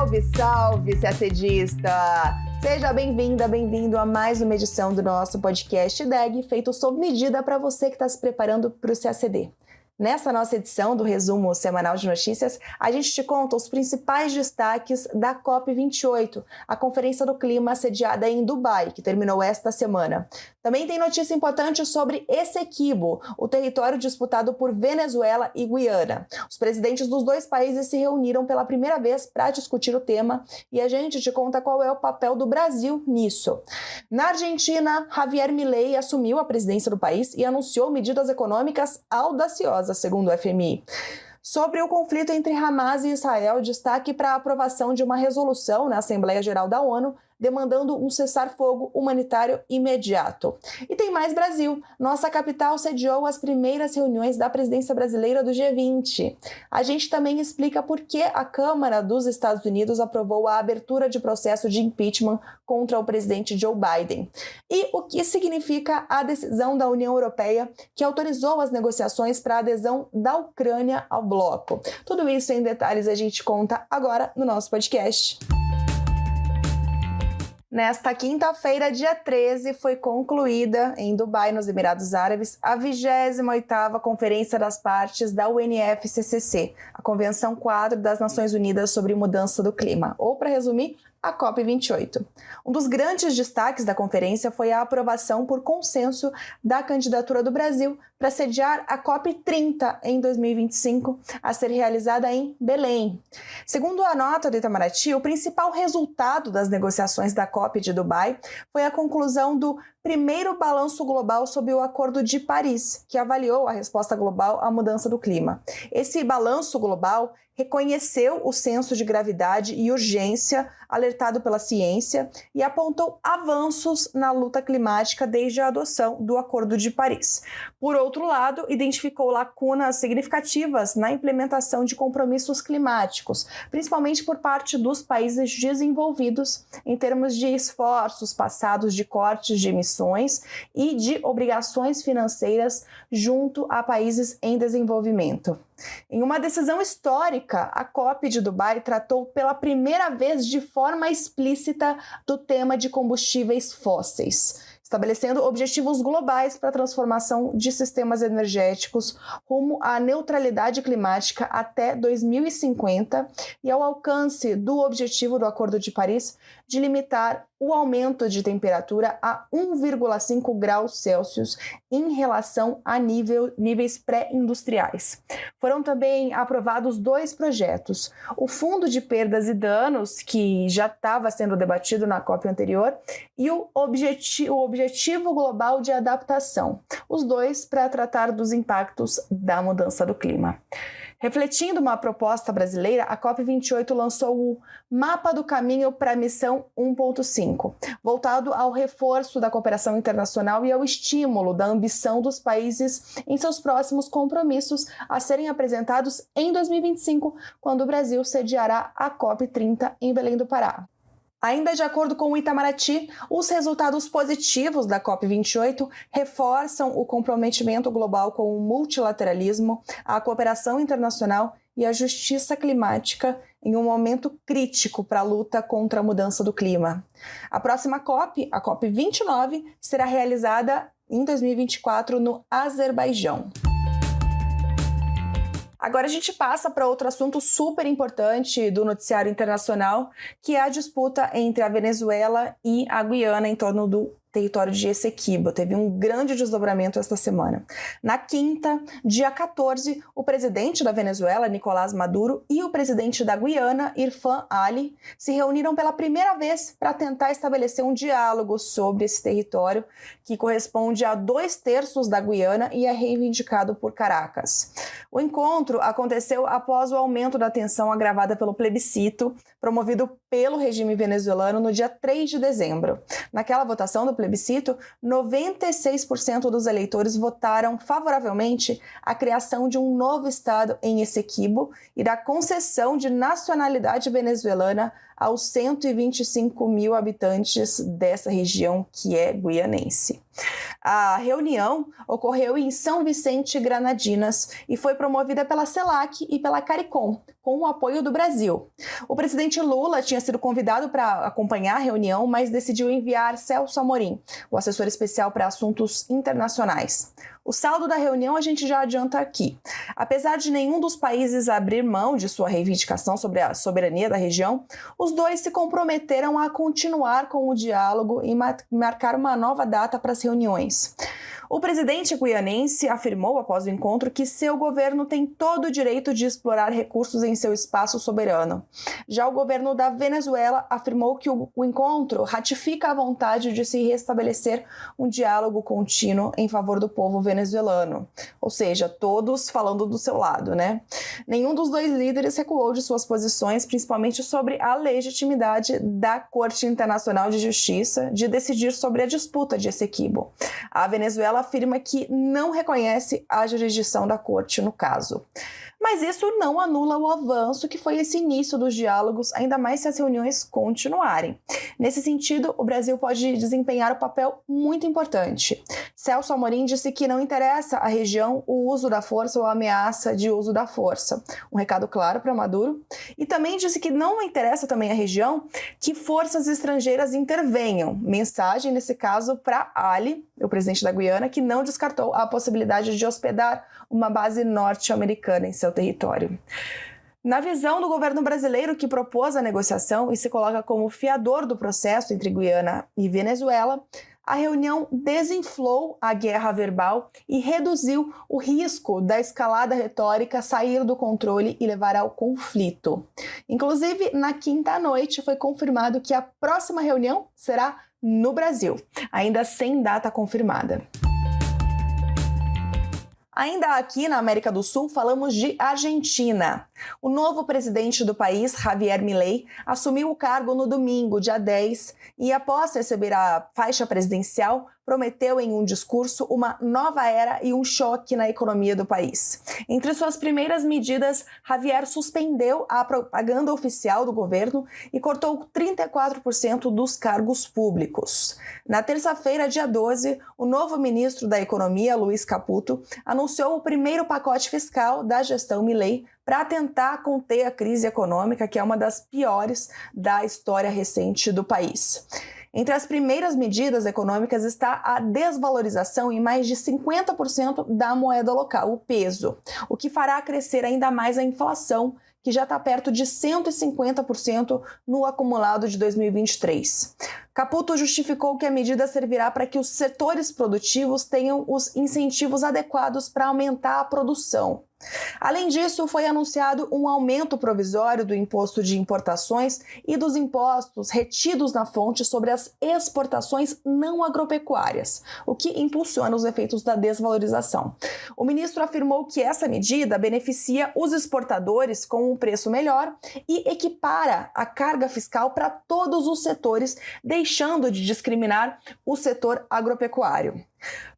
Salve, salve, CACDista! Seja bem-vinda, bem-vindo a mais uma edição do nosso podcast DEG, feito sob medida para você que está se preparando para o CACD. Nessa nossa edição do resumo semanal de notícias, a gente te conta os principais destaques da COP28, a Conferência do Clima sediada em Dubai, que terminou esta semana. Também tem notícia importante sobre Essequibo, o território disputado por Venezuela e Guiana. Os presidentes dos dois países se reuniram pela primeira vez para discutir o tema e a gente te conta qual é o papel do Brasil nisso. Na Argentina, Javier Milei assumiu a presidência do país e anunciou medidas econômicas audaciosas, segundo o FMI. Sobre o conflito entre Hamas e Israel, destaque para a aprovação de uma resolução na Assembleia Geral da ONU demandando um cessar-fogo humanitário imediato. E tem mais Brasil. Nossa capital sediou as primeiras reuniões da presidência brasileira do G20. A gente também explica por que a Câmara dos Estados Unidos aprovou a abertura de processo de impeachment contra o presidente Joe Biden. E o que significa a decisão da União Europeia que autorizou as negociações para a adesão da Ucrânia ao bloco. Tudo isso em detalhes a gente conta agora no nosso podcast. Nesta quinta-feira, dia 13, foi concluída em Dubai, nos Emirados Árabes, a 28ª Conferência das Partes da UNFCCC, a Convenção Quadro das Nações Unidas sobre Mudança do Clima, ou, para resumir, a COP28. Um dos grandes destaques da conferência foi a aprovação por consenso da candidatura do Brasil para sediar a COP30 em 2025, a ser realizada em Belém. Segundo a nota do Itamaraty, o principal resultado das negociações da COP de Dubai foi a conclusão do primeiro balanço global sobre o Acordo de Paris, que avaliou a resposta global à mudança do clima. Esse balanço global reconheceu o senso de gravidade e urgência alertado pela ciência e apontou avanços na luta climática desde a adoção do Acordo de Paris. Por outro lado, identificou lacunas significativas na implementação de compromissos climáticos, principalmente por parte dos países desenvolvidos, em termos de esforços passados de cortes de emissões e de obrigações financeiras junto a países em desenvolvimento. Em uma decisão histórica, a COP de Dubai tratou pela primeira vez de forma explícita do tema de combustíveis fósseis, estabelecendo objetivos globais para a transformação de sistemas energéticos rumo à neutralidade climática até 2050 e ao alcance do objetivo do Acordo de Paris de limitar o aumento de temperatura a 1,5 graus Celsius em relação a níveis pré-industriais. Foram também aprovados 2 projetos: o Fundo de Perdas e Danos, que já estava sendo debatido na COP anterior, e o Objetivo Global de Adaptação, os dois para tratar dos impactos da mudança do clima. Refletindo uma proposta brasileira, a COP28 lançou o Mapa do Caminho para a Missão 1.5, voltado ao reforço da cooperação internacional e ao estímulo da ambição dos países em seus próximos compromissos a serem apresentados em 2025, quando o Brasil sediará a COP30 em Belém do Pará. Ainda de acordo com o Itamaraty, os resultados positivos da COP28 reforçam o comprometimento global com o multilateralismo, a cooperação internacional e a justiça climática em um momento crítico para a luta contra a mudança do clima. A próxima COP, a COP29, será realizada em 2024 no Azerbaijão. Agora a gente passa para outro assunto super importante do noticiário internacional, que é a disputa entre a Venezuela e a Guiana em torno do território de Essequibo. Teve um grande desdobramento esta semana. Na quinta, dia 14, o presidente da Venezuela, Nicolás Maduro, e o presidente da Guiana, Irfan Ali, se reuniram pela primeira vez para tentar estabelecer um diálogo sobre esse território, que corresponde a 2/3 da Guiana e é reivindicado por Caracas. O encontro aconteceu após o aumento da tensão agravada pelo plebiscito, promovido pelo regime venezuelano no dia 3 de dezembro. Naquela votação do plebiscito, 96% dos eleitores votaram favoravelmente à criação de um novo estado em Essequibo e da concessão de nacionalidade venezuelana aos 125 mil habitantes dessa região que é guianense. A reunião ocorreu em São Vicente e Granadinas e foi promovida pela CELAC e pela CARICOM, com o apoio do Brasil. O presidente Lula tinha sido convidado para acompanhar a reunião, mas decidiu enviar Celso Amorim, o assessor especial para assuntos internacionais. O saldo da reunião a gente já adianta aqui. Apesar de nenhum dos países abrir mão de sua reivindicação sobre a soberania da região, os dois se comprometeram a continuar com o diálogo e marcar uma nova data para as reuniões. O presidente guianense afirmou após o encontro que seu governo tem todo o direito de explorar recursos em seu espaço soberano. Já o governo da Venezuela afirmou que o encontro ratifica a vontade de se restabelecer um diálogo contínuo em favor do povo venezuelano. Ou seja, todos falando do seu lado, né? Nenhum dos dois líderes recuou de suas posições, principalmente sobre a legitimidade da Corte Internacional de Justiça de decidir sobre a disputa de Essequibo. A Venezuela afirma que não reconhece a jurisdição da corte no caso. Mas isso não anula o avanço que foi esse início dos diálogos, ainda mais se as reuniões continuarem. Nesse sentido, o Brasil pode desempenhar um papel muito importante. Celso Amorim disse que não interessa à região o uso da força ou a ameaça de uso da força. Um recado claro para Maduro. E também disse que não interessa também à região que forças estrangeiras intervenham. Mensagem, nesse caso, para Ali, o presidente da Guiana, que não descartou a possibilidade de hospedar uma base norte-americana em seu território. Na visão do governo brasileiro, que propôs a negociação e se coloca como fiador do processo entre Guiana e Venezuela, a reunião desinflou a guerra verbal e reduziu o risco da escalada retórica sair do controle e levar ao conflito. Inclusive, na quinta noite foi confirmado que a próxima reunião será no Brasil, ainda sem data confirmada. Ainda aqui na América do Sul, falamos de Argentina. O novo presidente do país, Javier Milei, assumiu o cargo no domingo, dia 10, e após receber a faixa presidencial, prometeu em um discurso uma nova era e um choque na economia do país. Entre suas primeiras medidas, Javier suspendeu a propaganda oficial do governo e cortou 34% dos cargos públicos. Na terça-feira, dia 12, o novo ministro da Economia, Luiz Caputo, anunciou o primeiro pacote fiscal da gestão Milei para tentar conter a crise econômica, que é uma das piores da história recente do país. Entre as primeiras medidas econômicas está a desvalorização em mais de 50% da moeda local, o peso, o que fará crescer ainda mais a inflação, que já está perto de 150% no acumulado de 2023. Caputo justificou que a medida servirá para que os setores produtivos tenham os incentivos adequados para aumentar a produção. Além disso, foi anunciado um aumento provisório do imposto de importações e dos impostos retidos na fonte sobre as exportações não agropecuárias, o que impulsiona os efeitos da desvalorização. O ministro afirmou que essa medida beneficia os exportadores com um preço melhor e equipara a carga fiscal para todos os setores, deixando de discriminar o setor agropecuário.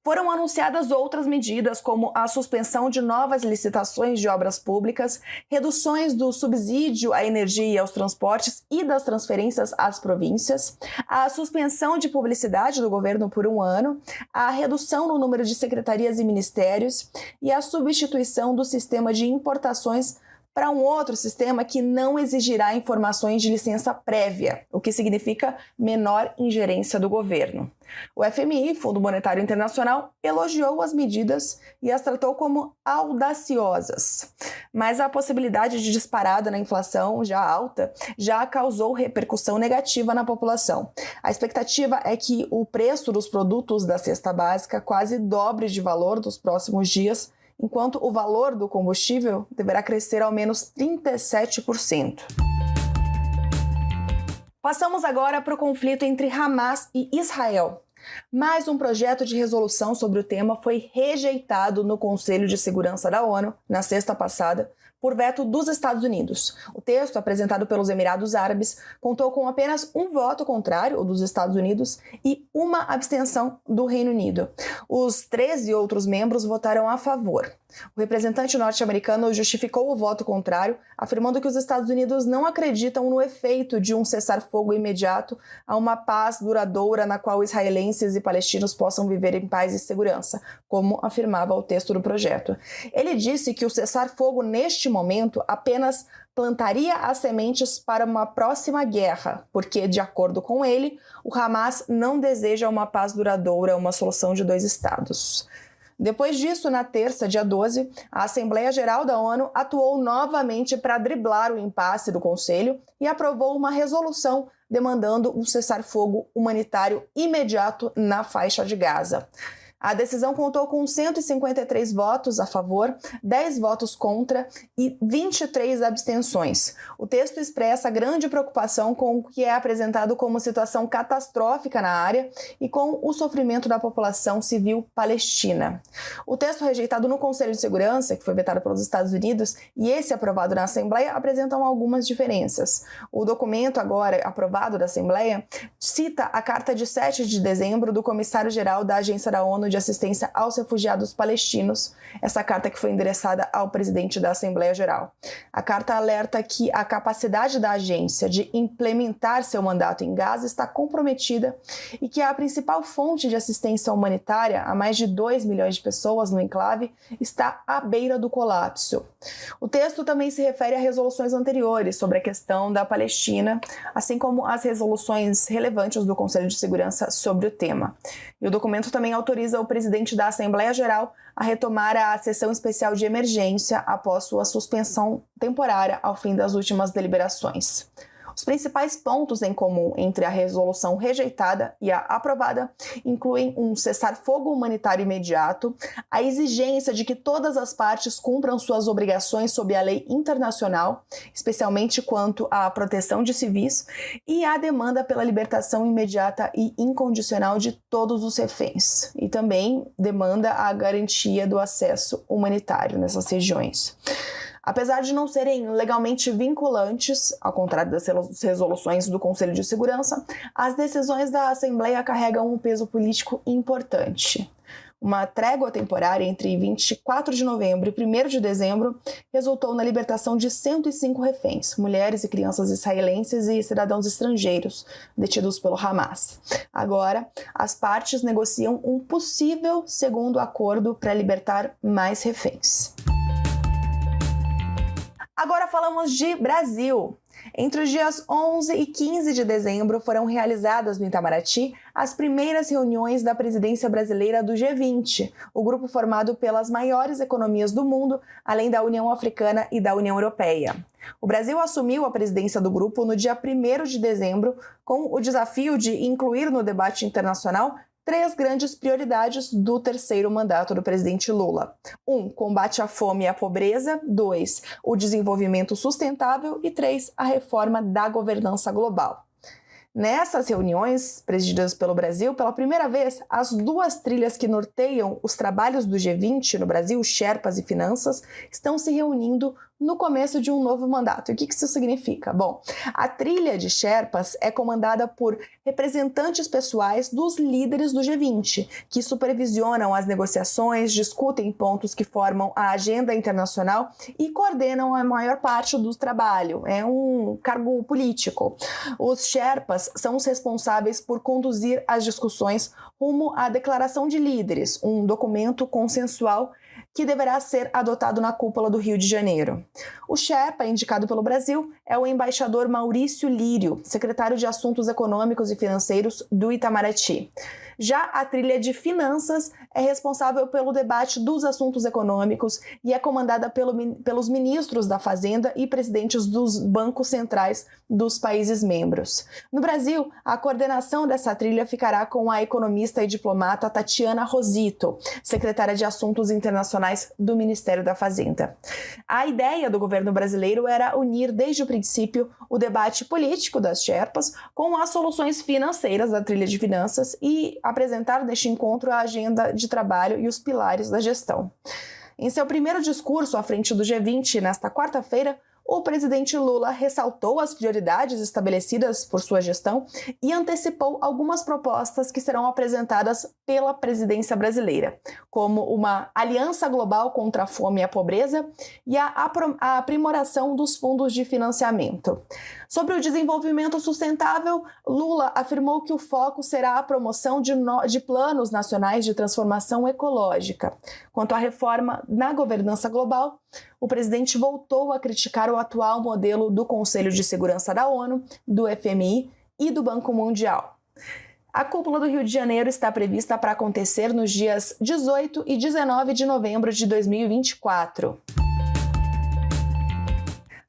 Foram anunciadas outras medidas, como a suspensão de novas licitações de obras públicas, reduções do subsídio à energia e aos transportes e das transferências às províncias, a suspensão de publicidade do governo por 1 ano, a redução no número de secretarias e ministérios e a substituição do sistema de importações para um outro sistema que não exigirá informações de licença prévia, o que significa menor ingerência do governo. O FMI, Fundo Monetário Internacional, elogiou as medidas e as tratou como audaciosas. Mas a possibilidade de disparada na inflação já alta já causou repercussão negativa na população. A expectativa é que o preço dos produtos da cesta básica quase dobre de valor nos próximos dias, enquanto o valor do combustível deverá crescer ao menos 37%. Passamos agora para o conflito entre Hamas e Israel. Mais um projeto de resolução sobre o tema foi rejeitado no Conselho de Segurança da ONU na sexta passada por veto dos Estados Unidos. O texto, apresentado pelos Emirados Árabes, contou com apenas um voto contrário, o dos Estados Unidos, e uma abstenção do Reino Unido. Os 13 outros membros votaram a favor. O representante norte-americano justificou o voto contrário, afirmando que os Estados Unidos não acreditam no efeito de um cessar-fogo imediato a uma paz duradoura na qual israelenses e palestinos possam viver em paz e segurança, como afirmava o texto do projeto. Ele disse que o cessar-fogo neste momento apenas plantaria as sementes para uma próxima guerra, porque, de acordo com ele, o Hamas não deseja uma paz duradoura, uma solução de 2 estados. Depois disso, na terça, dia 12, a Assembleia Geral da ONU atuou novamente para driblar o impasse do Conselho e aprovou uma resolução demandando um cessar-fogo humanitário imediato na faixa de Gaza. A decisão contou com 153 votos a favor, 10 votos contra e 23 abstenções. O texto expressa grande preocupação com o que é apresentado como situação catastrófica na área e com o sofrimento da população civil palestina. O texto rejeitado no Conselho de Segurança, que foi vetado pelos Estados Unidos, e esse aprovado na Assembleia, apresentam algumas diferenças. O documento agora aprovado da Assembleia cita a Carta de 7 de dezembro do Comissário-Geral da Agência da ONU de Assistência aos Refugiados Palestinos, essa carta que foi endereçada ao presidente da Assembleia Geral. A carta alerta que a capacidade da agência de implementar seu mandato em Gaza está comprometida e que a principal fonte de assistência humanitária a mais de 2 milhões de pessoas no enclave está à beira do colapso. O texto também se refere a resoluções anteriores sobre a questão da Palestina, assim como as resoluções relevantes do Conselho de Segurança sobre o tema. E o documento também autoriza o presidente da Assembleia Geral a retomar a sessão especial de emergência após sua suspensão temporária ao fim das últimas deliberações. Os principais pontos em comum entre a resolução rejeitada e a aprovada incluem um cessar-fogo humanitário imediato, a exigência de que todas as partes cumpram suas obrigações sob a lei internacional, especialmente quanto à proteção de civis, e a demanda pela libertação imediata e incondicional de todos os reféns, e também demanda a garantia do acesso humanitário nessas regiões. Apesar de não serem legalmente vinculantes, ao contrário das resoluções do Conselho de Segurança, as decisões da Assembleia carregam um peso político importante. Uma trégua temporária entre 24 de novembro e 1º de dezembro resultou na libertação de 105 reféns, mulheres e crianças israelenses e cidadãos estrangeiros detidos pelo Hamas. Agora, as partes negociam um possível segundo acordo para libertar mais reféns. Agora falamos de Brasil. Entre os dias 11 e 15 de dezembro foram realizadas no Itamaraty as primeiras reuniões da presidência brasileira do G20, o grupo formado pelas maiores economias do mundo, além da União Africana e da União Europeia. O Brasil assumiu a presidência do grupo no dia 1º de dezembro, com o desafio de incluir no debate internacional 3 grandes prioridades do 3º mandato do presidente Lula. 1. Combate à fome e à pobreza. 2. O desenvolvimento sustentável. E 3. A reforma da governança global. Nessas reuniões, presididas pelo Brasil, pela primeira vez, as 2 trilhas que norteiam os trabalhos do G20 no Brasil, Sherpas e Finanças, estão se reunindo no começo de um novo mandato. E o que isso significa? Bom, a trilha de Sherpas é comandada por representantes pessoais dos líderes do G20, que supervisionam as negociações, discutem pontos que formam a agenda internacional e coordenam a maior parte do trabalho. É um cargo político. Os Sherpas são os responsáveis por conduzir as discussões rumo à Declaração de Líderes, um documento consensual que deverá ser adotado na cúpula do Rio de Janeiro. O Sherpa, indicado pelo Brasil, é o embaixador Maurício Lírio, secretário de Assuntos Econômicos e Financeiros do Itamaraty. Já a trilha de Finanças é responsável pelo debate dos assuntos econômicos e é comandada pelos ministros da Fazenda e presidentes dos bancos centrais dos países membros. No Brasil, a coordenação dessa trilha ficará com a economista e diplomata Tatiana Rosito, secretária de Assuntos Internacionais do Ministério da Fazenda. A ideia do governo brasileiro era unir desde o princípio o debate político das Sherpas com as soluções financeiras da trilha de Finanças e apresentar neste encontro a agenda de trabalho e os pilares da gestão. Em seu primeiro discurso à frente do G20 nesta quarta-feira, o presidente Lula ressaltou as prioridades estabelecidas por sua gestão e antecipou algumas propostas que serão apresentadas pela presidência brasileira, como uma aliança global contra a fome e a pobreza e a aprimoração dos fundos de financiamento. Sobre o desenvolvimento sustentável, Lula afirmou que o foco será a promoção de planos nacionais de transformação ecológica. Quanto à reforma na governança global, o presidente voltou a criticar o atual modelo do Conselho de Segurança da ONU, do FMI e do Banco Mundial. A cúpula do Rio de Janeiro está prevista para acontecer nos dias 18 e 19 de novembro de 2024.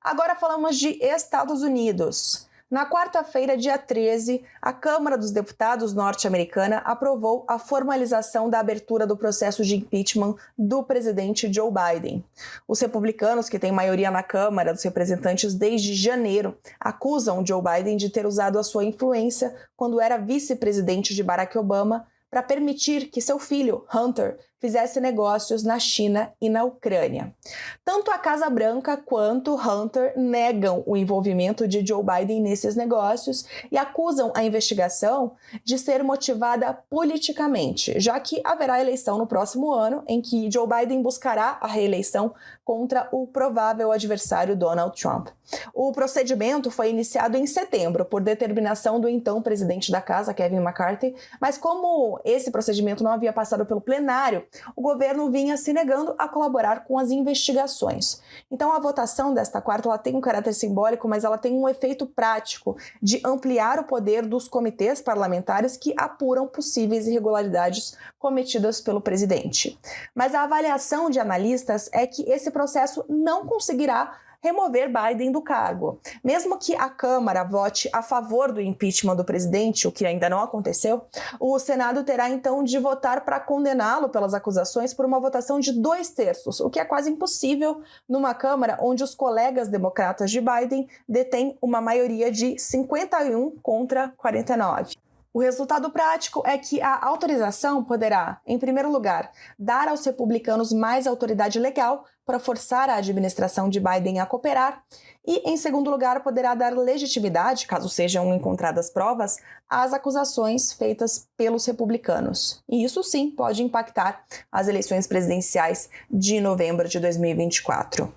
Agora falamos de Estados Unidos. Na quarta-feira, dia 13, a Câmara dos Deputados norte-americana aprovou a formalização da abertura do processo de impeachment do presidente Joe Biden. Os republicanos, que têm maioria na Câmara dos Representantes desde janeiro, acusam Joe Biden de ter usado a sua influência quando era vice-presidente de Barack Obama para permitir que seu filho, Hunter, fizesse negócios na China e na Ucrânia. Tanto a Casa Branca quanto Hunter negam o envolvimento de Joe Biden nesses negócios e acusam a investigação de ser motivada politicamente, já que haverá eleição no próximo ano em que Joe Biden buscará a reeleição contra o provável adversário Donald Trump. O procedimento foi iniciado em setembro por determinação do então presidente da casa, Kevin McCarthy, mas como esse procedimento não havia passado pelo plenário, o governo vinha se negando a colaborar com as investigações. Então, a votação desta quarta ela tem um caráter simbólico, mas ela tem um efeito prático de ampliar o poder dos comitês parlamentares que apuram possíveis irregularidades cometidas pelo presidente. Mas a avaliação de analistas é que esse processo não conseguirá remover Biden do cargo. Mesmo que a Câmara vote a favor do impeachment do presidente, o que ainda não aconteceu, o Senado terá então de votar para condená-lo pelas acusações por uma votação de 2/3, o que é quase impossível numa Câmara onde os colegas democratas de Biden detêm uma maioria de 51 contra 49. O resultado prático é que a autorização poderá, em primeiro lugar, dar aos republicanos mais autoridade legal para forçar a administração de Biden a cooperar e, em segundo lugar, poderá dar legitimidade, caso sejam encontradas provas, às acusações feitas pelos republicanos. E isso sim pode impactar as eleições presidenciais de novembro de 2024.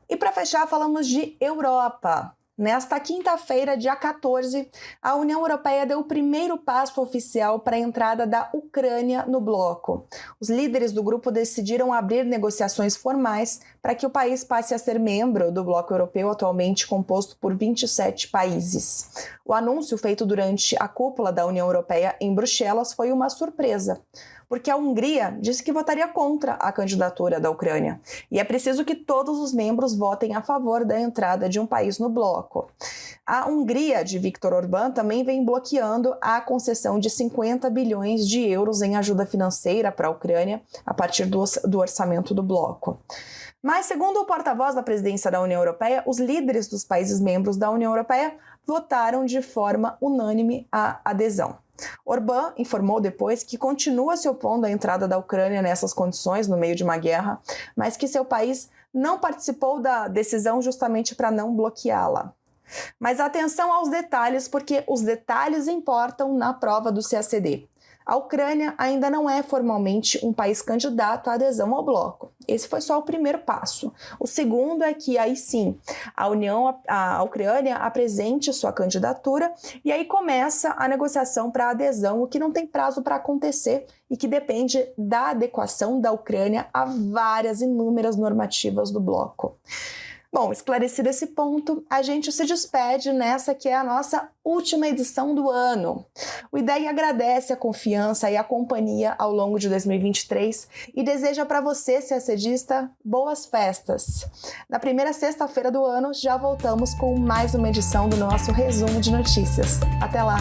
E para fechar, falamos de Europa. Nesta quinta-feira, dia 14, a União Europeia deu o primeiro passo oficial para a entrada da Ucrânia no bloco. Os líderes do grupo decidiram abrir negociações formais para que o país passe a ser membro do bloco europeu, atualmente composto por 27 países. O anúncio feito durante a cúpula da União Europeia em Bruxelas foi uma surpresa, porque a Hungria disse que votaria contra a candidatura da Ucrânia. E é preciso que todos os membros votem a favor da entrada de um país no bloco. A Hungria, de Viktor Orbán, também vem bloqueando a concessão de 50 bilhões de euros em ajuda financeira para a Ucrânia a partir do orçamento do bloco. Mas, segundo o porta-voz da presidência da União Europeia, os líderes dos países membros da União Europeia votaram de forma unânime a adesão. Orbán informou depois que continua se opondo à entrada da Ucrânia nessas condições, no meio de uma guerra, mas que seu país não participou da decisão justamente para não bloqueá-la. Mas atenção aos detalhes, porque os detalhes importam na prova do CACD. A Ucrânia ainda não é formalmente um país candidato à adesão ao bloco. Esse foi só o primeiro passo. O segundo é que aí sim a Ucrânia apresente sua candidatura e aí começa a negociação para adesão, o que não tem prazo para acontecer e que depende da adequação da Ucrânia a várias inúmeras normativas do bloco. Bom, esclarecido esse ponto, a gente se despede nessa que é a nossa última edição do ano. O IDEG agradece a confiança e a companhia ao longo de 2023 e deseja para você, CACDista, boas festas. Na primeira sexta-feira do ano, já voltamos com mais uma edição do nosso resumo de notícias. Até lá!